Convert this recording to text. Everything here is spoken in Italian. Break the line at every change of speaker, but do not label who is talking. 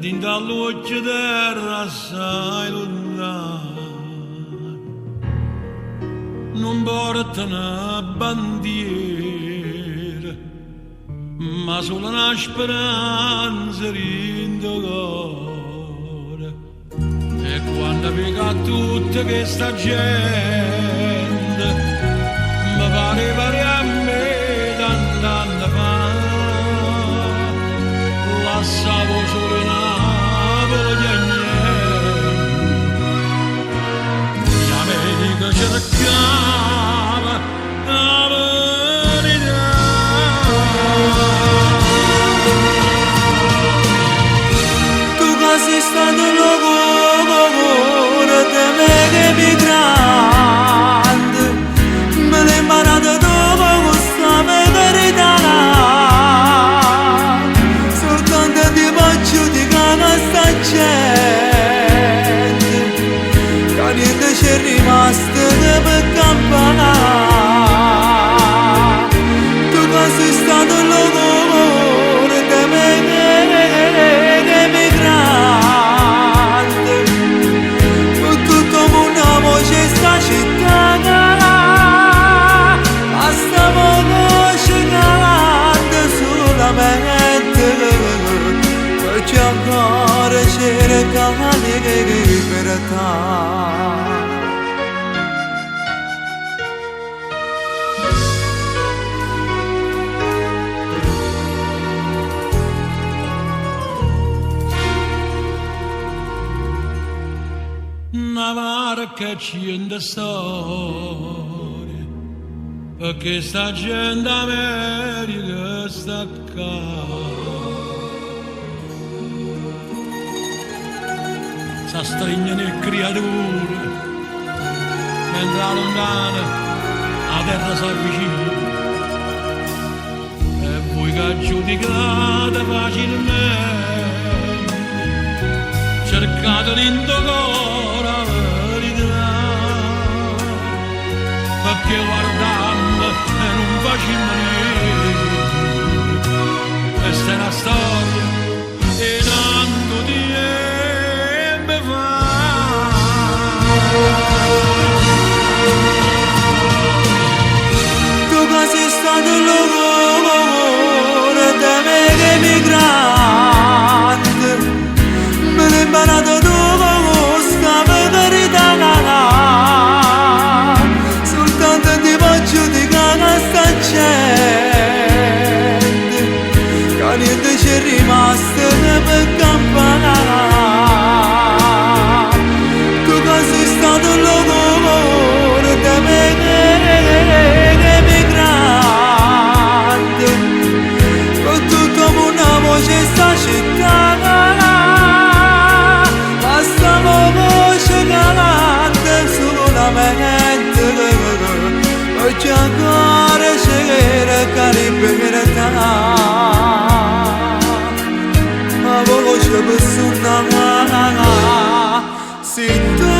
din da luce terra assai lontana, non porta una bandiera, ma solo una speranza rindo cuore. E quando vedo a tutta questa gente, mi pare a me tant'anni fa, lasciavo solo una voglia niente, l'America cercava la verità.
Tu che sei stato lavoro di me che emigrante, me l'hai imparato dopo questa verità. Soltanto ti faccio di cara sta gente, che niente c'è rimasto per campare. Tu che sei stato lavoro di me che emigrante, tutto mondo voce sta città, basta voce canta solamente, perché ancora cerca la libertà.
Una barca accende storia, perché sta gente America sta qua. Si stringono le creature, mentre da lontana la terra si avvicina. E voi che giudicate facilmente, cercate l'indogore la verità, perché guardando e non facciamo niente. Questa è una storia e tanto tempo fa.
Tu che sei stato lavoro di me che emigrante, me l'hai imparato dopo questa verità. Soltanto ti faccio di cara sta gente, che niente c'è rimasto per campare. Tu che sei stato lavoro di me che emigrante, con tutto una voce sta città, basta voce galante solamente, perché ancora cerca libertà. Ma voce per suonare, se tu